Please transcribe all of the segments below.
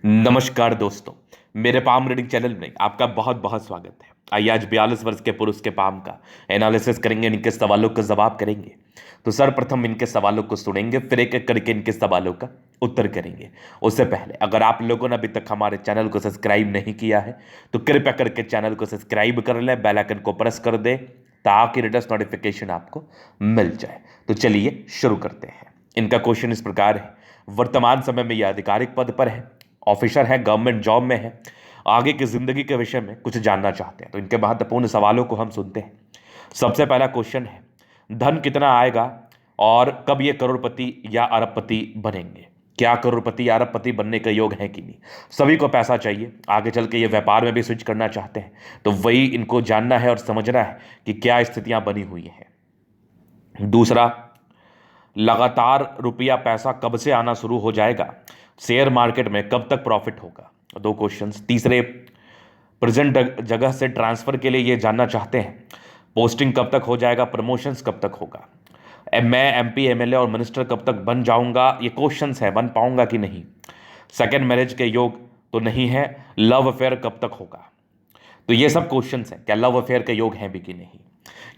नमस्कार दोस्तों। मेरे पाम रीडिंग चैनल में आपका बहुत बहुत स्वागत है। आइए आज 42 वर्ष के पुरुष के पाम का एनालिसिस करेंगे, इनके सवालों का जवाब करेंगे। तो सर्वप्रथम इनके सवालों को सुनेंगे, फिर एक एक करके इनके सवालों का उत्तर करेंगे। उससे पहले अगर आप लोगों ने अभी तक हमारे चैनल को सब्सक्राइब नहीं किया है तो कृपया करके चैनल को सब्सक्राइब कर लें, बेल आइकन को प्रेस कर दें ताकि लेटेस्ट नोटिफिकेशन आपको मिल जाए। तो चलिए शुरू करते हैं। इनका क्वेश्चन इस प्रकार है। वर्तमान समय में यह आधिकारिक पद पर है, ऑफिसर है, गवर्नमेंट जॉब में है, आगे की जिंदगी के विषय में कुछ जानना चाहते हैं। तो इनके महत्वपूर्ण सवालों को हम सुनते हैं। सबसे पहला क्वेश्चन है, धन कितना आएगा और कब ये करोड़पति या अरबपति बनेंगे? क्या करोड़पति या अरबपति बनने का योग है कि नहीं? सभी को पैसा चाहिए, आगे चल के ये व्यापार में भी स्विच करना चाहते हैं। तो वही इनको जानना है और समझना है कि क्या स्थितियां बनी हुई हैं। दूसरा, लगातार रुपया पैसा कब से आना शुरू हो जाएगा? शेयर मार्केट में कब तक प्रॉफिट होगा? दो क्वेश्चंस। तीसरे, प्रेजेंट जगह से ट्रांसफर के लिए ये जानना चाहते हैं, पोस्टिंग कब तक हो जाएगा, प्रमोशंस कब तक होगा, मैं एमपी एमएलए और मिनिस्टर कब तक बन जाऊंगा? ये क्वेश्चंस है, बन पाऊंगा कि नहीं। सेकंड मैरिज के योग तो नहीं है, लव अफेयर कब तक होगा? तो ये सब क्वेश्चंस हैं, क्या लव अफेयर के योग हैं भी कि नहीं,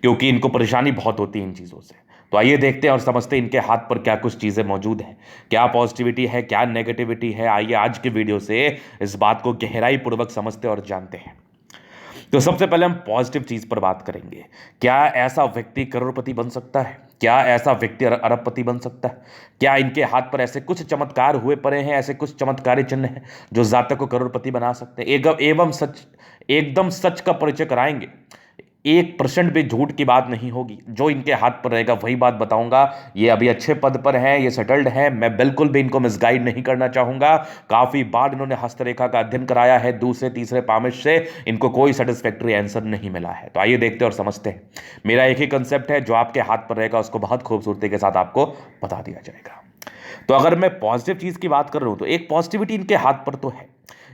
क्योंकि इनको परेशानी बहुत होती है इन चीज़ों से। तो आइए देखते हैं और समझते हैं इनके हाथ पर क्या कुछ चीज़ें मौजूद हैं, क्या पॉजिटिविटी है, क्या नेगेटिविटी है। आइए आज के वीडियो से इस बात को गहराई पूर्वक समझते और जानते हैं। तो सबसे पहले हम पॉजिटिव चीज़ पर बात करेंगे। क्या ऐसा व्यक्ति करोड़पति बन सकता है? क्या ऐसा व्यक्ति अरबपति बन सकता है? क्या इनके हाथ पर ऐसे कुछ चमत्कार हुए पड़े हैं, ऐसे कुछ चमत्कारी चिन्ह हैं जो जातक को करोड़पति बना सकते हैं? एवं सच, एकदम सच का परिचय कराएंगे। 1% भी झूठ की बात नहीं होगी। जो इनके हाथ पर रहेगा वही बात बताऊंगा। ये अभी अच्छे पद पर हैं, ये सेटल्ड हैं, मैं बिल्कुल भी इनको मिसगाइड नहीं करना चाहूंगा। काफी बार इन्होंने हस्तरेखा का अध्ययन कराया है, दूसरे तीसरे पामिश से इनको कोई सेटिस्फैक्टरी आंसर नहीं मिला है। तो आइए देखते और समझते हैं। मेरा एक ही कंसेप्ट है, जो आपके हाथ पर रहेगा उसको बहुत खूबसूरती के साथ आपको बता दिया जाएगा। तो अगर मैं पॉजिटिव चीज की बात कर रहा हूं तो एक पॉजिटिविटी इनके हाथ पर तो है,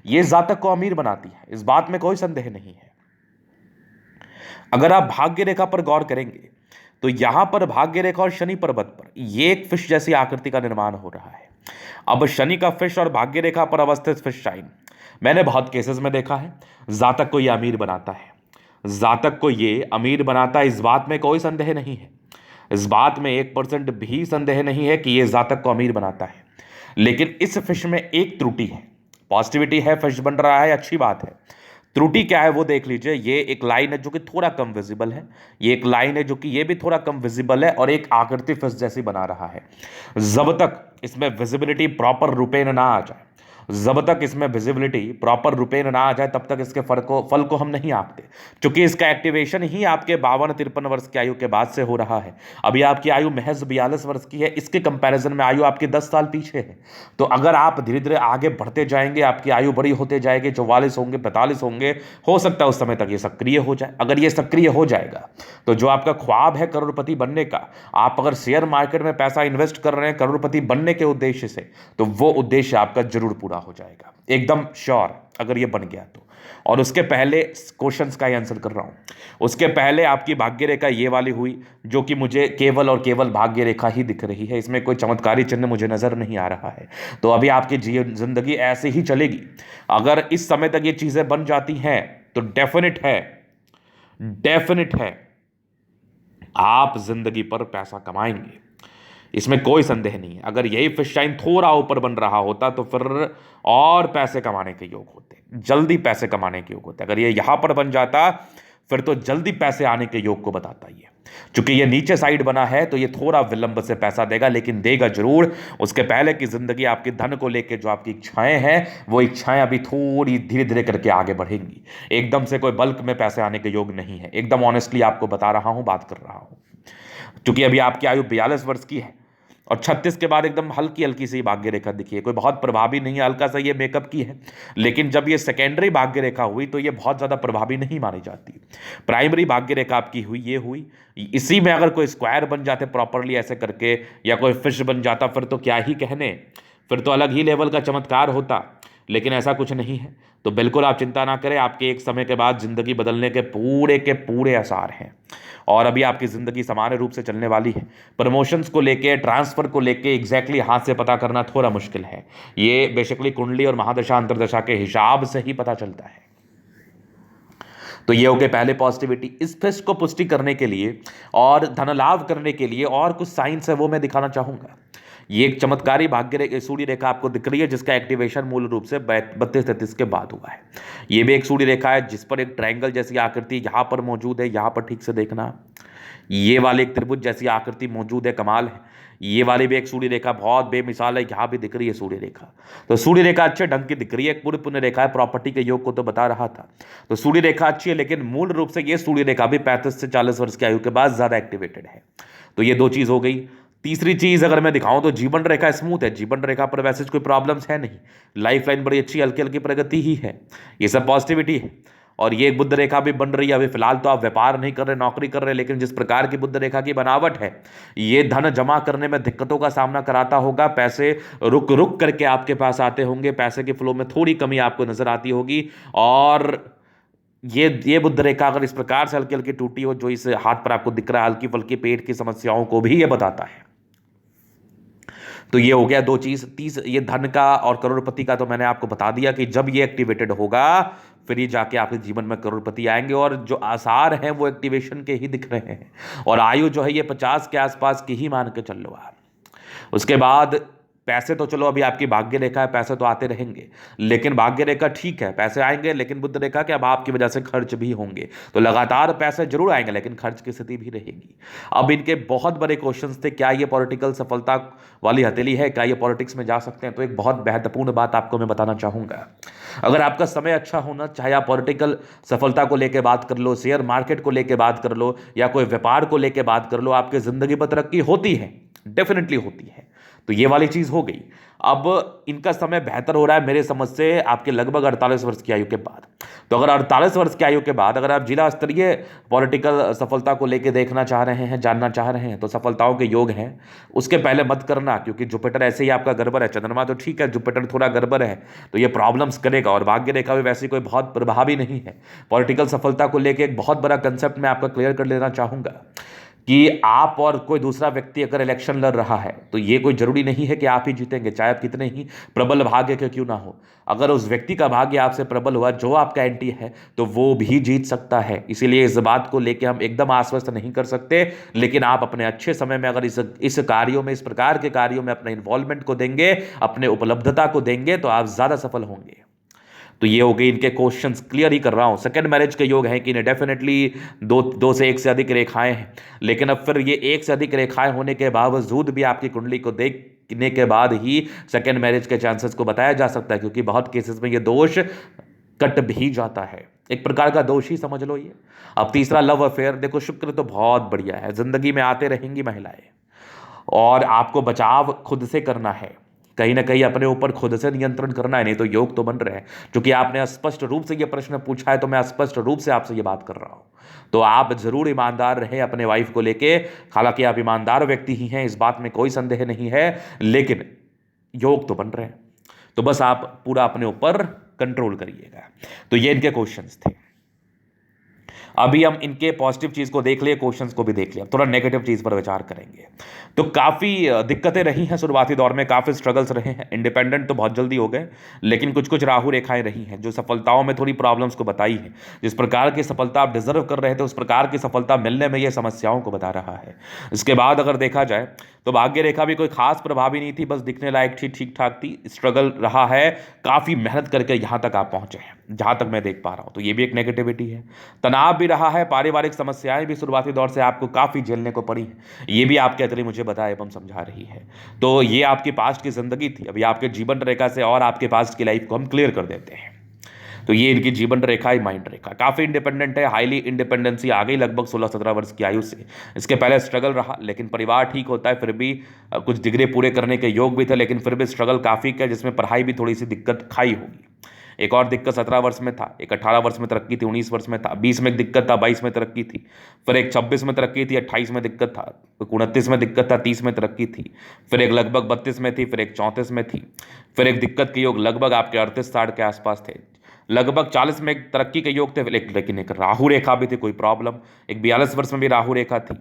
ये जातक को अमीर बनाती है, इस बात में कोई संदेह नहीं है। अगर आप भाग्य रेखा पर गौर करेंगे तो यहां पर भाग्य रेखा और शनि पर्वत पर ये एक फिश जैसी आकृति का निर्माण हो रहा है। अब शनि का फिश और भाग्य रेखा पर अवस्थित फिश साइन मैंने बहुत केसेस में देखा है, जातक को ये अमीर बनाता है। जातक को ये अमीर बनाता है, इस बात में कोई संदेह नहीं है। इस बात में 1% भी संदेह नहीं है कि यह जातक को अमीर बनाता है। लेकिन इस फिश में एक त्रुटि है। पॉजिटिविटी है, फिश बन रहा है, अच्छी बात है। त्रुटि क्या है वो देख लीजिए। ये एक लाइन है जो कि थोड़ा कम विजिबल है, ये एक लाइन है जो कि ये भी थोड़ा कम विजिबल है, और एक आकृति फिश जैसी बना रहा है। जब तक इसमें विजिबिलिटी प्रॉपर रूपेण ना आ जाए, जब तक इसमें विजिबिलिटी प्रॉपर रूपेण ना आ जाए, तब तक इसके फल को हम नहीं आंकते। क्योंकि इसका एक्टिवेशन ही आपके 52-53 वर्ष की आयु के बाद से हो रहा है। अभी आपकी आयु महज 42 वर्ष की है, इसके कंपैरिजन में आयु आपकी 10 साल पीछे है। तो अगर आप धीरे धीरे आगे बढ़ते जाएंगे, आपकी आयु बड़ी होते जाएगी, 44 होंगे, 45 होंगे, हो सकता है उस समय तक ये सक्रिय हो जाए। अगर ये सक्रिय हो जाएगा तो जो आपका ख्वाब है करोड़पति बनने का, आप अगर शेयर मार्केट में पैसा इन्वेस्ट कर रहे हैं करोड़पति बनने के उद्देश्य से, तो वो उद्देश्य आपका जरूर पूरा हो जाएगा, एकदम श्योर, अगर ये बन गया तो। और उसके पहले क्वेश्चंस का ही आंसर कर रहा हूं। उसके पहले आपकी भाग्य रेखा ये वाली हुई, जो कि मुझे केवल और केवल भाग्य रेखा ही दिख रही है, इसमें कोई चमत्कारी चिन्ह मुझे नजर नहीं आ रहा है। तो अभी आपकी जिंदगी ऐसे ही चलेगी। अगर इस समय तक ये चीजें बन जाती हैं तो डेफिनेट है, डेफिनेट है आप जिंदगी पर पैसा कमाएंगे, इसमें कोई संदेह नहीं है। अगर यही फिश शाइन थोड़ा ऊपर बन रहा होता तो फिर और पैसे कमाने के योग होते, जल्दी पैसे कमाने के योग होते। अगर ये यहां पर बन जाता फिर तो जल्दी पैसे आने के योग को बताता ये। चूंकि ये नीचे साइड बना है तो ये थोड़ा विलंब से पैसा देगा, लेकिन देगा जरूर। उसके पहले की जिंदगी आपकी धन को लेकर जो आपकी इच्छाएं हैं, वो इच्छाएं अभी थोड़ी धीरे धीरे करके आगे बढ़ेंगी। एकदम से कोई बल्क में पैसे आने के योग नहीं है, एकदम ऑनेस्टली आपको बता रहा हूं, बात कर रहा हूं। क्योंकि अभी आपकी आयु 42 वर्ष की है और 36 के बाद एकदम हल्की हल्की सी भाग्य रेखा दिखी है, कोई बहुत प्रभावी नहीं है, हल्का सा ये मेकअप की है। लेकिन जब ये सेकेंडरी भाग्य रेखा हुई तो ये बहुत ज़्यादा प्रभावी नहीं मानी जाती। प्राइमरी भाग्य रेखा आपकी हुई, ये हुई। इसी में अगर कोई स्क्वायर बन जाते प्रॉपरली ऐसे करके, या कोई फिश बन जाता, फिर तो क्या ही कहने, फिर तो अलग ही लेवल का चमत्कार होता। लेकिन ऐसा कुछ नहीं है। तो बिल्कुल आप चिंता ना करें, आपके एक समय के बाद ज़िंदगी बदलने के पूरे आसार हैं। और अभी आपकी ज़िंदगी सामान्य रूप से चलने वाली है। प्रमोशंस को लेके, ट्रांसफ़र को लेके एग्जैक्टली हाथ से पता करना थोड़ा मुश्किल है। ये बेसिकली कुंडली और महादशा अंतरदशा के हिसाब से ही पता चलता है। तो ये हो गए पहले पॉजिटिविटी। इस फेस्ट को पुष्टि करने के लिए और धन लाभ करने के लिए और कुछ साइंस है, वो मैं दिखाना चाहूंगा। ये एक चमत्कारी सूर्य रेखा आपको दिख रही है, जिसका एक्टिवेशन मूल रूप से 32-33 के बाद हुआ है। ये भी एक सूर्य रेखा है जिस पर एक ट्रायंगल जैसी आकृति यहां पर मौजूद है। यहां पर ठीक से देखना, ये वाले एक त्रिभुज जैसी आकृति मौजूद है, कमाल है। ये वाली भी एक सूर्य रेखा बहुत बेमिसाल है, यहां भी दिख रही है सूर्य रेखा। तो सूर्य रेखा अच्छे ढंग की दिख रही है, एक पूरी पुण्य रेखा है, प्रॉपर्टी के योग को तो बता रहा था। तो सूर्य रेखा अच्छी है, लेकिन मूल रूप से ये सूर्य रेखा भी 35 से 40 वर्ष की आयु के बाद ज्यादा एक्टिवेटेड है। तो ये दो चीज हो गई। तीसरी चीज अगर मैं दिखाऊं तो जीवन रेखा स्मूथ है, जीवन रेखा पर वैसे कोई प्रॉब्लम्स है नहीं, लाइफ लाइन बड़ी अच्छी हल्की हल्की प्रगति ही है, ये सब पॉजिटिविटी है। और ये बुद्ध रेखा भी बन रही है। अभी फिलहाल तो आप व्यापार नहीं कर रहे, नौकरी कर रहे, लेकिन जिस प्रकार की बुद्ध रेखा की बनावट है, ये धन जमा करने में दिक्कतों का सामना कराता होगा। पैसे रुक रुक करके आपके पास आते होंगे, पैसे के फ्लो में थोड़ी कमी आपको नजर आती होगी। और ये बुद्ध रेखा अगर इस प्रकार से हल्की हल्की टूटी हो, जो इस हाथ पर आपको दिख रहा है, हल्की फुल्की पेट की समस्याओं को भी ये बताता है। तो ये हो गया दो चीज। ये धन का और करोड़पति का तो मैंने आपको बता दिया कि जब ये एक्टिवेटेड होगा फिर ये जाके आपके जीवन में करोड़पति आएंगे। और जो आसार हैं वो एक्टिवेशन के ही दिख रहे हैं। और आयु जो है ये 50 के आसपास की ही मान के चल लो आप। उसके बाद पैसे तो चलो अभी आपकी भाग्य रेखा है, पैसे तो आते रहेंगे, लेकिन भाग्य रेखा ठीक है, पैसे आएंगे, लेकिन बुद्ध रेखा के अभाव की वजह से खर्च भी होंगे। तो लगातार पैसे जरूर आएंगे, लेकिन खर्च की स्थिति भी रहेगी। अब इनके बहुत बड़े क्वेश्चंस थे, क्या ये पॉलिटिकल सफलता वाली हथेली है, क्या ये पॉलिटिक्स में जा सकते हैं? तो एक बहुत महत्वपूर्ण बात आपको मैं बताना चाहूंगा। अगर आपका समय अच्छा होना, चाहे आप पॉलिटिकल सफलता को लेकर बात कर लो, शेयर मार्केट को लेकर बात कर लो, या कोई व्यापार को लेकर बात कर लो, आपकी जिंदगी पर तरक्की होती है, डेफिनेटली होती है। तो ये वाली चीज हो गई। अब इनका समय बेहतर हो रहा है मेरे समझ से आपके लगभग 48 वर्ष की आयु के बाद। तो अगर 48 वर्ष की आयु के बाद अगर आप जिला स्तरीय पॉलिटिकल सफलता को लेकर देखना चाह रहे हैं, जानना चाह रहे हैं, तो सफलताओं के योग हैं। उसके पहले मत करना, क्योंकि जुपिटर ऐसे ही आपका गड़बड़ है। चंद्रमा तो ठीक है, जुपिटर थोड़ा गड़बड़ है, तो ये प्रॉब्लम्स करेगा। और भाग्य रेखा भी वैसे कोई बहुत प्रभावी नहीं है। पॉलिटिकल सफलता को लेकर एक बहुत बड़ा कंसेप्ट मैं आपका क्लियर कर लेना चाहूंगा कि आप और कोई दूसरा व्यक्ति अगर इलेक्शन लड़ रहा है, तो ये कोई जरूरी नहीं है कि आप ही जीतेंगे, चाहे आप कितने ही प्रबल भाग्य के क्यों ना हो। अगर उस व्यक्ति का भाग्य आपसे प्रबल हुआ, जो आपका एंटी है, तो वो भी जीत सकता है। इसीलिए इस बात को लेकर हम एकदम आश्वस्त नहीं कर सकते, लेकिन आप अपने अच्छे समय में अगर इस कार्यों में, इस प्रकार के कार्यों में अपने इन्वॉल्वमेंट को देंगे, अपने उपलब्धता को देंगे, तो आप ज्यादा सफल होंगे। तो ये हो गई इनके क्वेश्चंस, क्लियर ही कर रहा हूं। सेकंड मैरिज के योग हैं कि इन्हें डेफिनेटली दो से एक से अधिक रेखाएं हैं, लेकिन अब फिर ये एक से अधिक रेखाएं होने के बावजूद भी आपकी कुंडली को देखने के बाद ही सेकंड मैरिज के चांसेस को बताया जा सकता है, क्योंकि बहुत केसेस में ये दोष कट भी जाता है, एक प्रकार का दोष ही समझ लो ये। अब तीसरा लव अफेयर, देखो शुक्र तो बहुत बढ़िया है, जिंदगी में आते रहेंगी महिलाएं, और आपको बचाव खुद से करना है, कहीं ना कहीं अपने ऊपर खुद से नियंत्रण करना है, नहीं तो योग तो बन रहे हैं। क्योंकि आपने स्पष्ट रूप से यह प्रश्न पूछा है, तो मैं स्पष्ट रूप से आपसे यह बात कर रहा हूं। तो आप जरूर ईमानदार रहें अपने वाइफ को लेके। हालांकि आप ईमानदार व्यक्ति ही हैं, इस बात में कोई संदेह नहीं है, लेकिन योग तो बन रहे हैं, तो बस आप पूरा अपने ऊपर कंट्रोल करिएगा। तो ये इनके क्वेश्चंस थे। अभी हम इनके पॉजिटिव चीज को देख लिए, क्वेश्चंस को भी देख लिया, थोड़ा नेगेटिव चीज पर विचार करेंगे। तो काफी दिक्कतें रही हैं शुरुआती दौर में, काफी स्ट्रगल्स रहे हैं। इंडिपेंडेंट तो बहुत जल्दी हो गए, लेकिन कुछ कुछ राहु रेखाएं रही हैं जो सफलताओं में थोड़ी प्रॉब्लम्स को बताई है। जिस प्रकार की सफलता आप डिजर्व कर रहे थे, उस प्रकार की सफलता मिलने में यह समस्याओं को बता रहा है। इसके बाद अगर देखा जाए तो भाग्य रेखा भी कोई खास प्रभावी नहीं थी, बस दिखने लायक थी, ठीक ठाक थी। स्ट्रगल रहा है, काफी मेहनत करके यहां तक आप पहुंचे हैं, जहां तक मैं देख पा रहा हूं। तो ये भी एक नेगेटिविटी है। तनाव भी रहा है, पारिवारिक समस्याएं भी शुरुआती दौर से आपको काफी झेलने को पड़ी है, ये भी आपके अतरी मुझे बता एवं समझा रही है। तो ये आपकी पास्ट की जिंदगी थी। अभी आपके जीवन रेखा से और आपके पास्ट की लाइफ को हम क्लियर कर देते हैं। तो ये इनकी जीवन रेखा है, माइंड रेखा काफी इंडिपेंडेंट है, हाईली इंडिपेंडेंसी आ गई लगभग 16-17 वर्ष की आयु से। इसके पहले स्ट्रगल रहा, लेकिन परिवार ठीक होता है, फिर भी कुछ डिग्री पूरे करने के योग भी थे, लेकिन फिर भी स्ट्रगल काफी किया, जिसमें पढ़ाई भी थोड़ी सी दिक्कत खाई होगी। एक और दिक्कत 17 वर्ष में था, एक 18 वर्ष में तरक्की थी, 19 वर्ष में था, 20 में एक दिक्कत था, 22 में तरक्की थी, फिर एक 26 में तरक्की थी, 28 में दिक्कत था, 29 में दिक्कत था, 30 में तरक्की थी, फिर एक लगभग 32 में थी, फिर एक 34 में थी, फिर एक दिक्कत के योग लगभग आपके 38-60 के आसपास थे, लगभग 40 में एक तरक्की के योग थे, लेकिन एक राहु रेखा भी थी, कोई प्रॉब्लम, एक 42 वर्ष में भी राहु रेखा थी,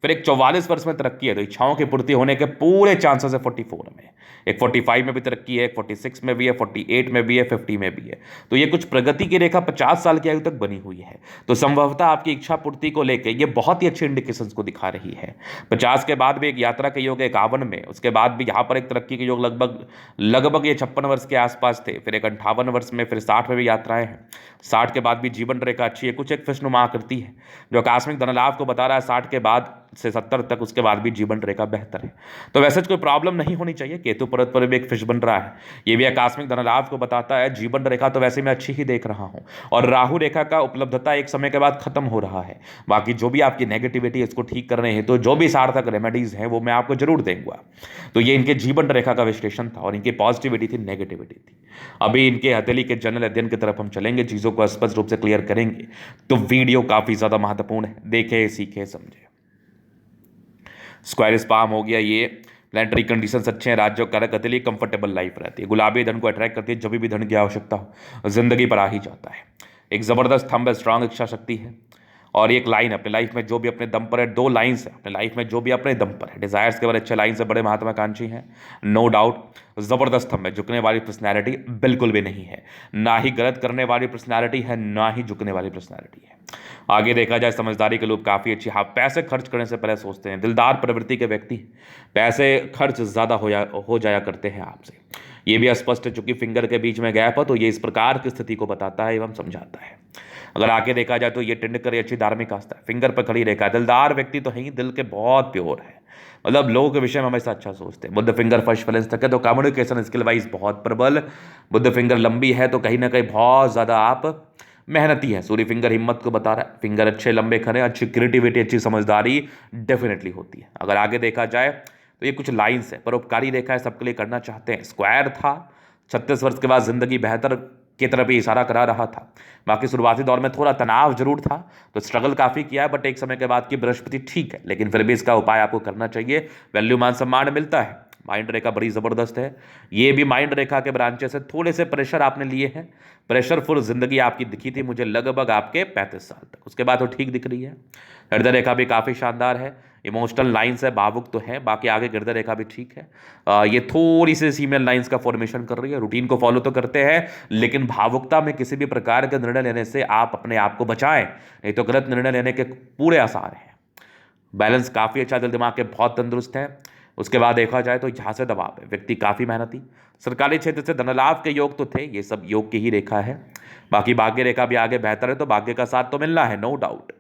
फिर एक 44 वर्ष में तरक्की है, तो इच्छाओं की पूर्ति होने के पूरे चांसेस है 44 में, एक 45 में भी तरक्की है, एक 46 में भी है, 48 में भी है, 50 में भी है। तो ये कुछ प्रगति की रेखा 50 साल की आयु तक बनी हुई है, तो संभवतः आपकी इच्छा पूर्ति को लेकर ये बहुत ही अच्छे इंडिकेशंस को दिखा रही है। 50 के बाद भी एक यात्रा के योग है 51 में, उसके बाद भी यहाँ पर एक तरक्की के योग लगभग लगभग ये 56 वर्ष के आसपास थे, फिर एक 58 वर्ष में, फिर 60 में भी यात्राएं हैं, 60 के बाद भी जीवन रेखा अच्छी है, कुछ एक फिश्नुमा आकृति है जो आकस्मिक धनलाभ को बता रहा है 60 के बाद से 70 तक, उसके बाद भी जीवन रेखा बेहतर है। तो वैसे कोई प्रॉब्लम नहीं होनी चाहिए। केतु पर्वत पर भी एक फिश बन रहा है, ये भी आकस्मिक धनलाभ को बताता है। जीवन रेखा तो वैसे मैं अच्छी ही देख रहा हूं, और राहु रेखा का उपलब्धता एक समय के बाद खत्म हो रहा है। बाकी जो भी आपकी नेगेटिविटी इसको ठीक करने हैं तो जो भी सार्थक रेमेडीज हैं वो मैं आपको जरूर दूंगा। तो ये इनके जीवन रेखा का विश्लेषण था, और इनकी पॉजिटिविटी थी, नेगेटिविटी थी। अभी इनके हथेली के जनरल अध्ययन की तरफ हम चलेंगे, चीजों को स्पष्ट रूप से क्लियर करेंगे। तो वीडियो काफी ज्यादा महत्वपूर्ण है, देखें, सीखें, समझे। स्क्वायर स्पाम हो गया, ये प्लानिटरी कंडीशंस अच्छे हैं, राज्य कारक हथेली, कंफर्टेबल लाइफ रहती है, गुलाबी धन को अट्रैक्ट करती है, जब भी धन की आवश्यकता हो जिंदगी पर आ ही जाता है। एक जबरदस्त थंब है, स्ट्रांग इच्छा शक्ति है, और एक लाइन अपने लाइफ में जो भी अपने दम पर है, 2 लाइन्स है अपने लाइफ में जो भी अपने दम पर है, डिजायर्स के बड़े अच्छे लाइन से, बड़े महत्वाकांक्षी हैं, नो डाउट। जबरदस्त थंब है, झुकने वाली पर्सनैलिटी बिल्कुल भी नहीं है, ना ही गलत करने वाली पर्सनैलिटी है, ना ही झुकने वाली पर्सनैलिटी है। आगे देखा जाए समझदारी के लोग काफ़ी अच्छी, हाँ पैसे खर्च करने से पहले सोचते हैं, दिलदार प्रवृत्ति के व्यक्ति, पैसे खर्च ज़्यादा हो जाया करते हैं आपसे। ये भी स्पष्ट है, चूंकि फिंगर के बीच में गैप है तो ये इस प्रकार की स्थिति को बताता है एवं समझाता है। अगर आगे देखा जाए तो ये टिंडकर अच्छी धार्मिक आस्था है, फिंगर पर खड़ी रेखा, दिलदार व्यक्ति तो है ही, दिल के बहुत प्योर है, मतलब लोगों के विषय में हमेशा अच्छा सोचते हैं। बुद्ध फिंगर फर्स्ट बैलेंस तक है तो कम्युनिकेशन स्किल वाइज बहुत प्रबल, बुद्ध फिंगर लंबी है तो कहीं ना कहीं बहुत ज़्यादा आप मेहनती है। सूर्य फिंगर हिम्मत को बता रहा है, फिंगर अच्छे लंबे खड़े, अच्छी क्रिएटिविटी, अच्छी समझदारी डेफिनेटली होती है। अगर आगे देखा जाए तो ये कुछ लाइंस है, परोपकारी रेखा है, सबके लिए करना चाहते हैं। स्क्वायर था, 36 वर्ष के बाद जिंदगी बेहतर की तरफ ही इशारा करा रहा था। बाकी शुरुआती दौर में थोड़ा तनाव जरूर था, तो स्ट्रगल काफ़ी किया है, बट एक समय के बाद की बृहस्पति ठीक है, लेकिन फिर भी इसका उपाय आपको करना चाहिए, वैल्यू मान सम्मान मिलता है। माइंड रेखा बड़ी ज़बरदस्त है, ये भी माइंड रेखा के ब्रांचेस है, थोड़े से प्रेशर आपने लिए हैं, प्रेशरफुल जिंदगी आपकी दिखी थी मुझे लगभग आपके 35 साल तक, उसके बाद तो ठीक दिख रही है। हृदय रेखा भी काफ़ी शानदार है, इमोशनल लाइंस है, भावुक तो है, बाकी आगे हृदय रेखा भी ठीक है। ये थोड़ी सी सीमेल लाइंस का फॉर्मेशन कर रही है, रूटीन को फॉलो तो करते हैं, लेकिन भावुकता में किसी भी प्रकार के निर्णय लेने से आप अपने आप को बचाएं, नहीं तो गलत निर्णय लेने के पूरे आसार हैं। बैलेंस काफ़ी अच्छा, दिल दिमाग के बहुत तंदुरुस्त है। उसके बाद देखा जाए तो यहाँ से दबाव है, व्यक्ति काफ़ी मेहनती, सरकारी क्षेत्र से धनलाभ के योग तो थे, ये सब योग की ही रेखा है। बाकी भाग्य रेखा भी आगे बेहतर है, तो भाग्य का साथ तो मिलना है, no doubt.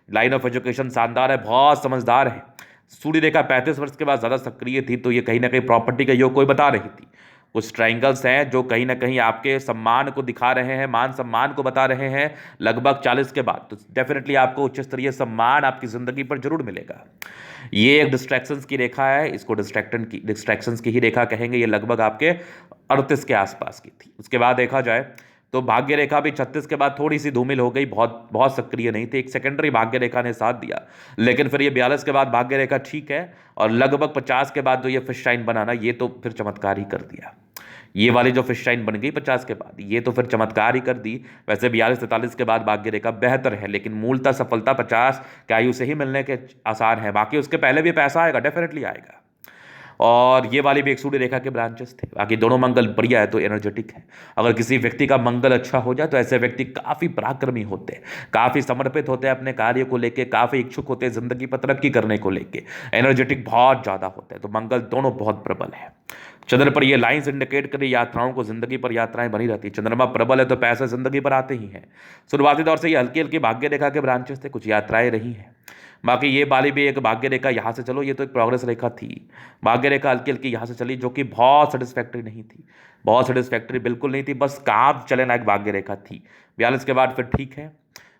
Line of education शानदार है, बहुत समझदार है। सूर्य रेखा 35 वर्ष के बाद ज़्यादा सक्रिय थी, तो ये कहीं ना कहीं प्रॉपर्टी का योग कोई बता रही थी। कुछ ट्रायंगल्स हैं जो कहीं ना कहीं आपके सम्मान को दिखा रहे हैं, मान सम्मान को बता रहे हैं लगभग 40 के बाद, तो डेफिनेटली आपको उच्च स्तरीय सम्मान आपकी ज़िंदगी पर जरूर मिलेगा। ये एक डिस्ट्रैक्शंस की रेखा है, इसको डिस्ट्रैक्शंस की ही रेखा कहेंगे। ये लगभग आपके 38 के आसपास की थी। उसके बाद देखा जाए तो भाग्य रेखा भी 36 के बाद थोड़ी सी धूमिल हो गई, बहुत बहुत सक्रिय नहीं थी, एक सेकेंडरी भाग्य रेखा ने साथ दिया, लेकिन फिर ये 42 के बाद भाग्य रेखा ठीक है, और लगभग 50 के बाद जो ये फिश शाइन बनाना, ये तो फिर चमत्कार ही कर दिया। ये वाली जो फिश शाइन बन गई 50 के बाद, ये तो फिर चमत्कार ही कर दी। वैसे 42-43 के बाद भाग्य रेखा बेहतर है, लेकिन मूलतः सफलता 50 की आयु से ही मिलने के आसार हैं। बाकी उसके पहले भी पैसा आएगा, डेफिनेटली आएगा। और ये वाली भी एक सूर्य रेखा के ब्रांचेस थे। बाकी दोनों मंगल बढ़िया है तो एनर्जेटिक है। अगर किसी व्यक्ति का मंगल अच्छा हो जाए तो ऐसे व्यक्ति काफ़ी पराक्रमी होते हैं, काफ़ी समर्पित होते हैं अपने कार्य को लेके, काफ़ी इच्छुक होते हैं जिंदगी पर तरक्की करने को लेके, एनर्जेटिक बहुत ज़्यादा होते हैं। तो मंगल दोनों बहुत प्रबल है। चंद्र पर ये लाइंस इंडिकेट करी यात्राओं को, जिंदगी पर यात्राएं बनी रहती है। चंद्रमा प्रबल है तो पैसे जिंदगी पर आते ही हैं। शुरुआती दौर से ये हल्की हल्की भाग्य रेखा के ब्रांचेस थे, कुछ यात्राएं रही हैं। बाकी ये वाली भी एक भाग्य रेखा यहाँ से चलो, ये तो एक प्रोग्रेस रेखा थी। भाग्य रेखा हल्की हल्की यहाँ से चली, जो कि बहुत सेटिस्फैक्ट्री नहीं थी, बहुत सेटिस्फैक्ट्री बिल्कुल नहीं थी, बस काम चले ना एक भाग्य रेखा थी। 42 के बाद फिर ठीक है।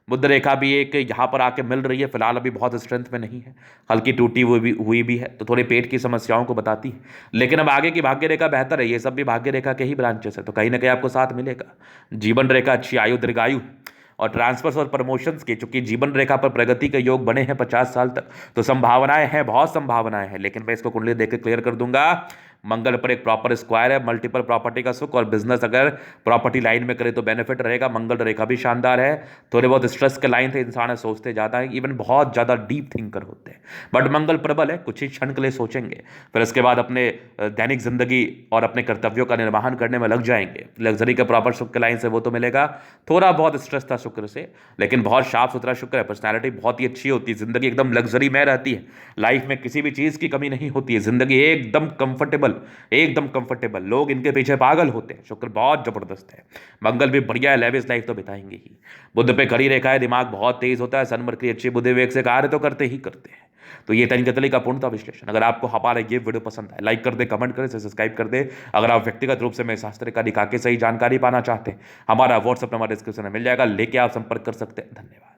बुध रेखा भी एक यहाँ पर आके मिल रही है, फिलहाल अभी बहुत स्ट्रेंथ में नहीं है, हल्की टूटी हुई भी है, तो थोड़े पेट की समस्याओं को बताती है। लेकिन अब आगे की भाग्य रेखा बेहतर है, ये सब भी भाग्य रेखा के ही ब्रांचेस है, तो कहीं ना कहीं आपको साथ मिलेगा। जीवन रेखा अच्छी, आयु दीर्घायु है। और ट्रांसफर्स और प्रमोशंस के, चूंकि जीवन रेखा पर प्रगति के योग बने हैं 50 साल तक, तो संभावनाएं हैं, बहुत संभावनाएं हैं। लेकिन मैं इसको कुंडली देख के क्लियर कर दूंगा। मंगल पर एक प्रॉपर स्क्वायर है, मल्टीपल प्रॉपर्टी का सुख, और बिजनेस अगर प्रॉपर्टी लाइन में करे तो बेनिफिट रहेगा। मंगल रेखा भी शानदार है। थोड़े बहुत स्ट्रेस के लाइन थे, इंसान सोचते ज्यादा है, इवन बहुत ज्यादा डीप थिंकर होते हैं, बट मंगल प्रबल है, कुछ ही क्षण के लिए सोचेंगे, फिर इसके बाद अपने दैनिक जिंदगी और अपने कर्तव्यों का निर्वहन करने में लग जाएंगे। लग्जरी का प्रॉपर शुक्र के लाइन से वो तो मिलेगा। थोड़ा बहुत स्ट्रेस था शुक्र से, लेकिन बहुत साफ सुथरा शुक्र है। पर्सनैलिटी बहुत ही अच्छी होती है, जिंदगी एकदम लग्जरी में रहती है, लाइफ में किसी भी चीज की कमी नहीं होती है, जिंदगी एकदम कंफर्टेबल, एकदम कंफर्टेबल। लोग इनके पीछे पागल होते हैं। शुक्र बहुत जबरदस्त है। मंगल भी बढ़िया है, लेविस लाइफ तो बिताएंगे ही। बुध पे खड़ी रेखा है, दिमाग बहुत तेज होता है। सन मरकरी अच्छी बुद्धि विवेक से कार्य तो करते ही करते हैं। तो ये तनिकतली का पूर्णता विश्लेषण। अगर आपको हमारा ये वीडियो पसंद आए, लाइक कर दे, कमेंट करें, सब्सक्राइब कर दे। अगर आप व्यक्तिगत रूप से मैं शास्त्र का दिखा के सही जानकारी पाना चाहते हैं, हमारा व्हाट्सअप नंबर डिस्क्रिप्शन में मिल जाएगा, लेके आप संपर्क कर सकते हैं। धन्यवाद।